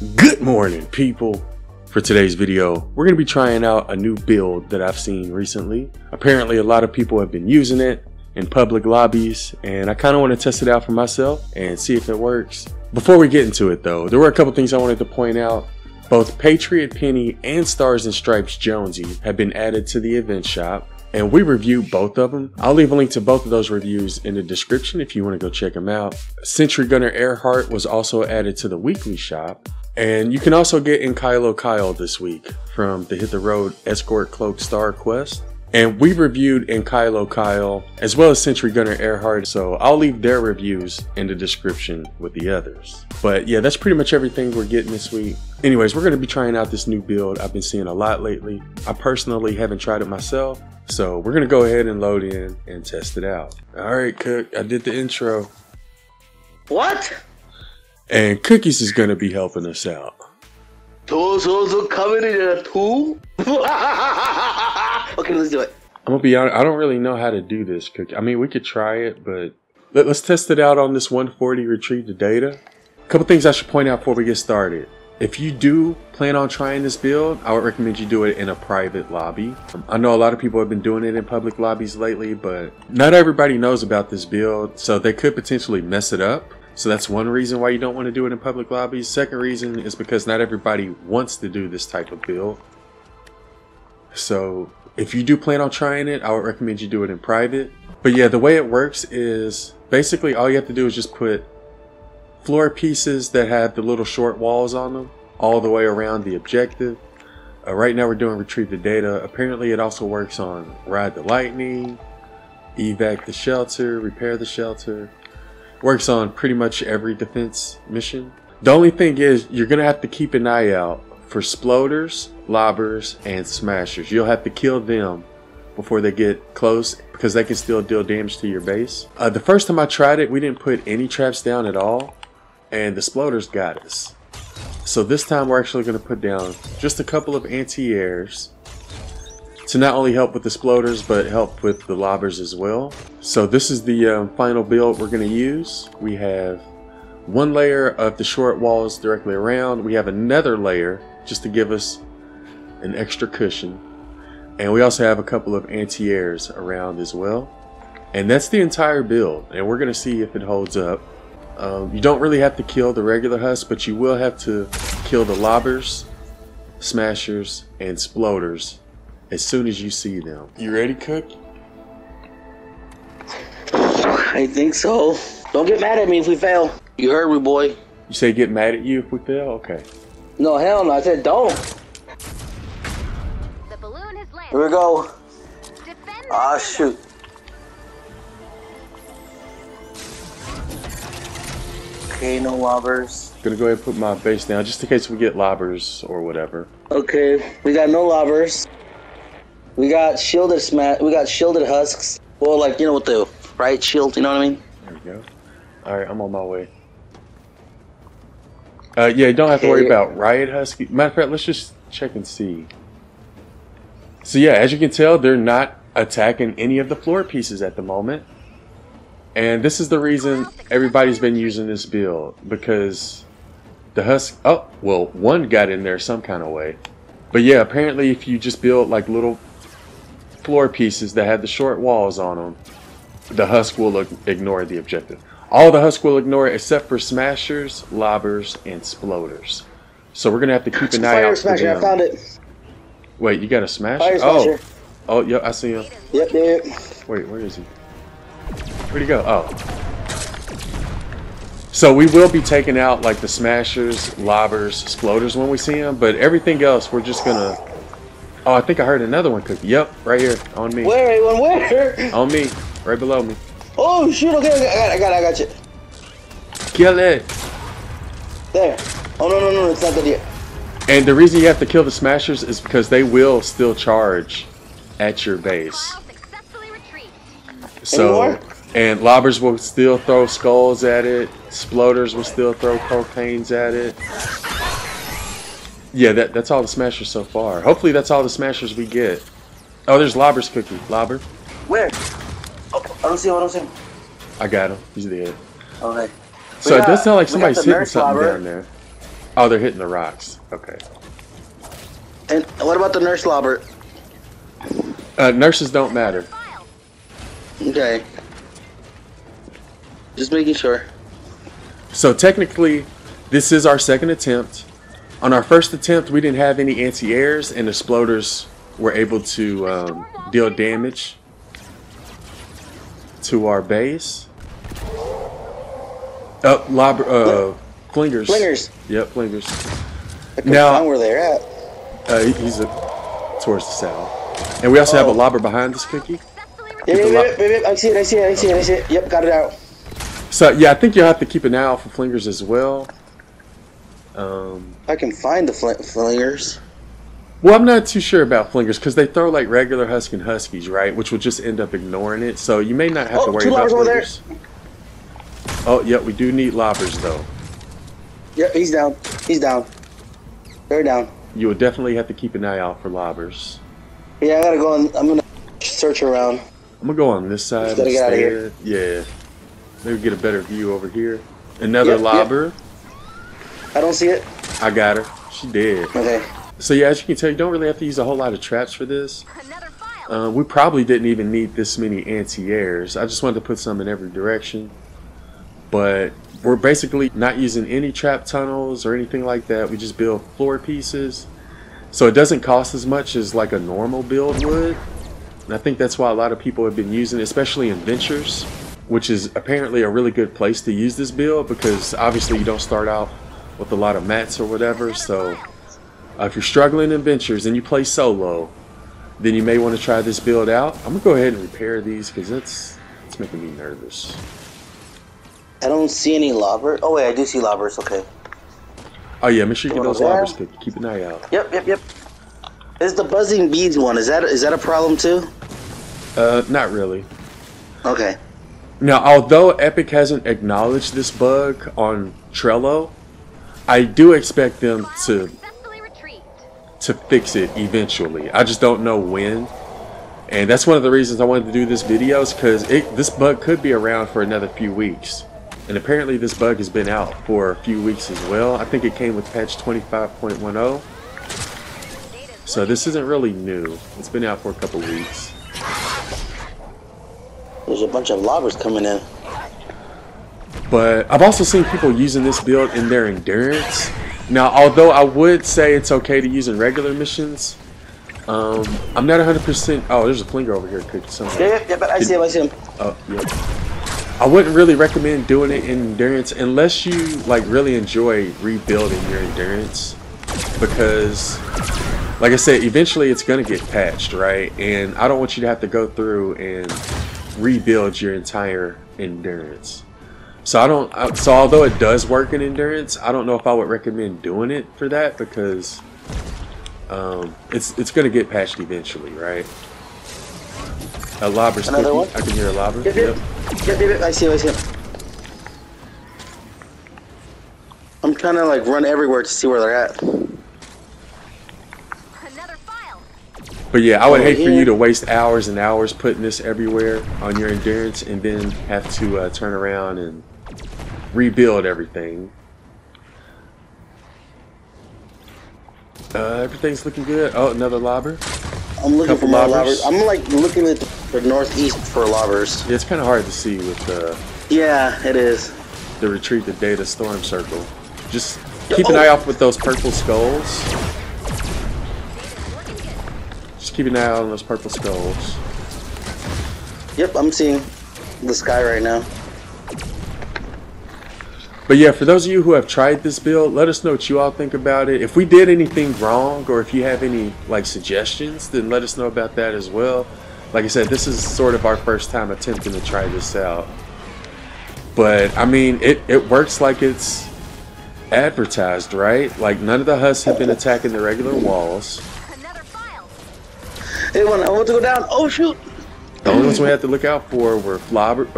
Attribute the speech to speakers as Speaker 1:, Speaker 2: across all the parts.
Speaker 1: Good morning, people. For today's video, we're going to be trying out a new build that I've seen recently. Apparently a lot of people have been using it in public lobbies, and I kind of want to test it out for myself and see if it works. Before we get into it though, there were a couple things I wanted to point out. Both Patriot Penny and Stars and Stripes Jonesy have been added to the event shop, and we reviewed both of them. I'll leave a link to both of those reviews in the description if you want to go check them out. Sentry Gunner Earhart was also added to the weekly shop. And you can also get in Kylo Kyle this week from the Hit the Road Escort Cloak Star quest. And we reviewed in Kylo Kyle as well as Sentry Gunner Earhart, so I'll leave their reviews in the description with the others. But yeah, that's pretty much everything we're getting this week. Anyways, we're going to be trying out this new build I've been seeing a lot lately. I personally haven't tried it myself, so we're going to go ahead and load in and test it out. Alright, Cook, I did the intro.
Speaker 2: What?
Speaker 1: And Cookies is going to be helping us out.
Speaker 2: So coming in too? Okay, let's do it.
Speaker 1: I'm going to be honest, I don't really know how to do this, Cookie. I mean, we could try it, but let's test it out on this 140 retrieve the data. A couple things I should point out before we get started. If you do plan on trying this build, I would recommend you do it in a private lobby. I know a lot of people have been doing it in public lobbies lately, but not everybody knows about this build, so they could potentially mess it up. So that's one reason why you don't want to do it in public lobbies. Second reason is because not everybody wants to do this type of build. So if you do plan on trying it, I would recommend you do it in private. But yeah, the way it works is basically all you have to do is just put floor pieces that have the little short walls on them all the way around the objective. Right now we're doing retrieve the data. Apparently it also works on ride the lightning, evac the shelter, repair the shelter. Works on pretty much every defense mission. The only thing is you're gonna have to keep an eye out for sploders, lobbers, and smashers. You'll have to kill them before they get close because they can still deal damage to your base. The first time I tried it, we didn't put any traps down at all, and the sploders got us. So this time we're actually gonna put down just a couple of anti-airs to not only help with the sploders but help with the lobbers as well. So this is the final build we're going to use. We have one layer of the short walls directly around. We have another layer just to give us an extra cushion, and we also have a couple of anti-airs around as well. And that's the entire build, and we're going to see if it holds up. You don't really have to kill the regular husk, but you will have to kill the lobbers, smashers, and sploders as soon as you see them. You ready, Cook?
Speaker 2: I think so. Don't get mad at me if we fail. You heard me, boy.
Speaker 1: You say get mad at you if we fail? Okay.
Speaker 2: No, hell no. I said don't.
Speaker 3: The balloon has landed.
Speaker 2: Here we go.
Speaker 3: Defend
Speaker 2: Ah, shoot. Okay, no lobbers.
Speaker 1: Gonna go ahead and put my base down just in case we get lobbers or whatever.
Speaker 2: Okay, we got no lobbers. We got shielded we got shielded husks. Well, like, you know, with the right shield, you know what I mean?
Speaker 1: There we go. Alright, I'm on my way. Yeah, you don't have to worry about riot husky. Matter of fact, let's just check and see. So yeah, as you can tell, they're not attacking any of the floor pieces at the moment. And this is the reason everybody's been using this build, because the husk, oh, well, one got in there some kind of way. But yeah, apparently if you just build like little floor pieces that have the short walls on them, the husk will ignore the objective. All the husk will ignore it except for smashers, lobbers, and sploders. So we're gonna have to keep an eye out for them.
Speaker 2: I found it.
Speaker 1: Wait, you got a smasher?
Speaker 2: Fire smasher.
Speaker 1: Oh, yeah, I see him.
Speaker 2: Yep.
Speaker 1: Wait, where is he? Where'd he go? Oh. So we will be taking out like the smashers, lobbers, sploders when we see them, but everything else we're just gonna. Oh, I think I heard another one, Cookie. Yep, right here on me.
Speaker 2: Where? Where?
Speaker 1: On me, right below me.
Speaker 2: Oh shoot! Okay, I got you.
Speaker 1: Kill it.
Speaker 2: There. Oh no, it's not dead yet.
Speaker 1: And the reason you have to kill the smashers is because they will still charge at your base. So, and lobbers will still throw skulls at it. Sploders will still throw propanes at it. Yeah, that's all the smashers so far. Hopefully that's all the smashers we get. Oh, there's lobbers, Cookie. Lobber.
Speaker 2: Where? Oh, I don't see him.
Speaker 1: I got him. He's dead.
Speaker 2: Okay.
Speaker 1: So it does sound like somebody's hitting something down there. Oh, they're hitting the rocks. Okay.
Speaker 2: And what about the nurse lobber?
Speaker 1: Nurses don't matter.
Speaker 3: File.
Speaker 2: Okay. Just making sure.
Speaker 1: So technically, this is our second attempt. On our first attempt, we didn't have any anti-airs, and the exploders were able to deal damage to our base. Flingers.
Speaker 2: Flingers.
Speaker 1: Yep, flingers.
Speaker 2: I can
Speaker 1: Now-
Speaker 2: find where they're at.
Speaker 1: He's towards the south. And we also have a lobber behind this cookie.
Speaker 3: Successfully
Speaker 2: Yeah,
Speaker 3: retrieved.
Speaker 2: I see it. Yep, got it out.
Speaker 1: So yeah, I think you'll have to keep an eye out for flingers as well.
Speaker 2: I can find the flingers.
Speaker 1: Well, I'm not too sure about flingers because they throw like regular Husky and Huskies, right? Which will just end up ignoring it. So you may not have to worry
Speaker 2: 2
Speaker 1: about
Speaker 2: lobbers over there.
Speaker 1: flingers. Oh, yeah, we do need lobbers though.
Speaker 2: Yep, he's down. He's down. They're down.
Speaker 1: You will definitely have to keep an eye out for lobbers.
Speaker 2: Yeah, I gotta go on. I'm gonna search around.
Speaker 1: I'm gonna go on this side.
Speaker 2: Just gotta get outta here.
Speaker 1: instead. Yeah, maybe get a better view over here. Another
Speaker 2: Yep, yep.
Speaker 1: lobber.
Speaker 2: I don't see it.
Speaker 1: I got her. She dead.
Speaker 2: Okay.
Speaker 1: So yeah, as you can tell, you don't really have to use a whole lot of traps for this.
Speaker 3: Another file.
Speaker 1: We probably didn't even need this many anti-airs. I just wanted to put some in every direction. But we're basically not using any trap tunnels or anything like that. We just build floor pieces. So it doesn't cost as much as like a normal build would. And I think that's why a lot of people have been using it, especially in Ventures, which is apparently a really good place to use this build because obviously you don't start out with a lot of mats or whatever. So if you're struggling in Ventures and you play solo, then you may want to try this build out. I'm gonna go ahead and repair these because it's making me nervous.
Speaker 2: I don't see any lobbers. Oh wait, I do see lobbers. Okay.
Speaker 1: Oh yeah, make sure you get
Speaker 2: One
Speaker 1: those
Speaker 2: over there.
Speaker 1: lobbers cooked. Keep an eye out.
Speaker 2: Yep. Is the buzzing beads one? Is that a problem too?
Speaker 1: Not really.
Speaker 2: Okay.
Speaker 1: Now, although Epic hasn't acknowledged this bug on Trello, I do expect them to
Speaker 3: Successfully retrieved.
Speaker 1: fix it eventually. I just don't know when. And that's one of the reasons I wanted to do this video is because this bug could be around for another few weeks. And apparently this bug has been out for a few weeks as well. I think it came with patch 25.10. So this isn't really new. It's been out for a couple weeks.
Speaker 2: There's a bunch of lobbers coming in.
Speaker 1: But I've also seen people using this build in their endurance. Now, although I would say it's okay to use in regular missions, I'm not 100%. Oh, there's a flinger over here. Could somewhere.
Speaker 2: Yep. I see him.
Speaker 1: Oh, yeah. I wouldn't really recommend doing it in endurance unless you like really enjoy rebuilding your endurance, because, like I said, eventually it's gonna get patched, right? And I don't want you to have to go through and rebuild your entire endurance. So so although it does work in endurance, I don't know if I would recommend doing it for that because it's gonna get patched eventually, right? A lobber's
Speaker 2: Another
Speaker 1: cookie.
Speaker 2: one?
Speaker 1: I can hear a lobber.
Speaker 2: Yep. I see him. I'm trying to like run everywhere to see where they're at.
Speaker 3: Another file.
Speaker 1: But yeah, I would
Speaker 2: Over
Speaker 1: hate for
Speaker 2: here.
Speaker 1: you to waste hours and hours putting this everywhere on your endurance and then have to turn around and rebuild everything. Everything's looking good. Oh, another lobber.
Speaker 2: I'm looking for
Speaker 1: Couple
Speaker 2: more
Speaker 1: lobbers.
Speaker 2: lobbers. I'm like looking at the northeast for lobbers.
Speaker 1: Yeah, it's kind of hard to see with
Speaker 2: Yeah, it is.
Speaker 1: the retrieve the data storm circle. Just keep an eye out with those purple skulls.
Speaker 3: Looking good.
Speaker 1: Just keep an eye out on those purple skulls.
Speaker 2: Yep, I'm seeing the sky right now.
Speaker 1: But yeah, for those of you who have tried this build, let us know what you all think about it. If we did anything wrong or if you have any like suggestions, then let us know about that as well. Like I said, this is sort of our first time attempting to try this out. But I mean, it works like it's advertised, right? Like none of the Husks have been attacking the regular walls.
Speaker 3: Another file.
Speaker 2: Hey, I want to go down. Oh shoot!
Speaker 1: The only ones we had to look out for were flingers,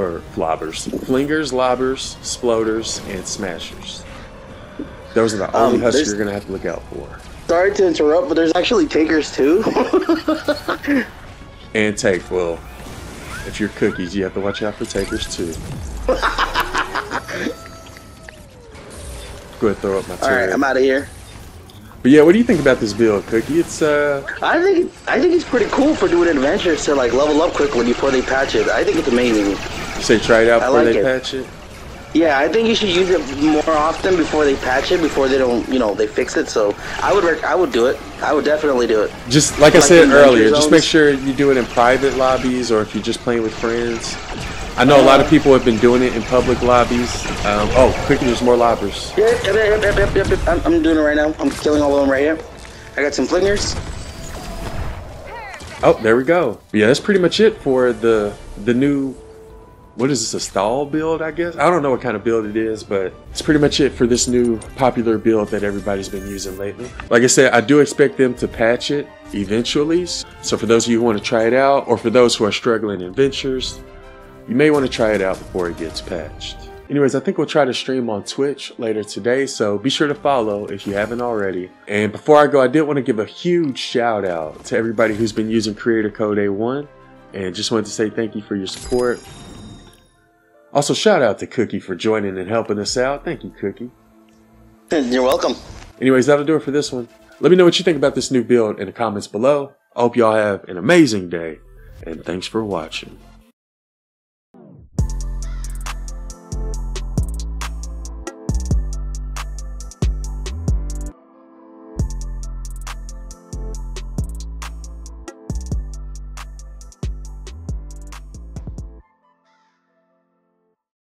Speaker 1: lobbers, sploders, and smashers. Those are the only Husks
Speaker 2: there's-
Speaker 1: you're gonna have to look out for.
Speaker 2: Sorry to interrupt, but there's actually takers too.
Speaker 1: And take, well, if you're cookies, you have to watch out for takers too. Go ahead, throw up my
Speaker 2: All right,
Speaker 1: turret.
Speaker 2: I'm out of here.
Speaker 1: But yeah, what do you think about this build, Cookie? It's
Speaker 2: I think it's pretty cool for doing adventures to like level up quickly before they patch it. I think it's amazing.
Speaker 1: you say try it out
Speaker 2: I
Speaker 1: before
Speaker 2: like
Speaker 1: they
Speaker 2: it.
Speaker 1: patch it.
Speaker 2: Yeah, I think you should use it more often before they patch it, before they don't, they fix it. So I would do it. I would definitely do it.
Speaker 1: Just like I
Speaker 2: Like
Speaker 1: said
Speaker 2: adventure
Speaker 1: earlier, just
Speaker 2: zones?
Speaker 1: make sure you do it in private lobbies or if you're just playing with friends. I know a lot of people have been doing it in public lobbies. Oh, Cookie, there's more lobbers.
Speaker 2: Yep. I'm doing it right now. I'm killing all of them right here. I got some flingers.
Speaker 1: Oh, there we go. But yeah, that's pretty much it for the new, what is this, a stall build, I guess? I don't know what kind of build it is, but it's pretty much it for this new popular build that everybody's been using lately. Like I said, I do expect them to patch it eventually. So for those of you who want to try it out, or for those who are struggling in ventures, you may want to try it out before it gets patched. Anyways, I think we'll try to stream on Twitch later today, so be sure to follow if you haven't already. And before I go, I did want to give a huge shout out to everybody who's been using Creator Code A1, and just wanted to say thank you for your support. Also, shout out to Cookie for joining and helping us out. Thank you, Cookie.
Speaker 2: You're welcome.
Speaker 1: Anyways, that'll do it for this one. Let me know what you think about this new build in the comments below. I hope y'all have an amazing day, and thanks for watching.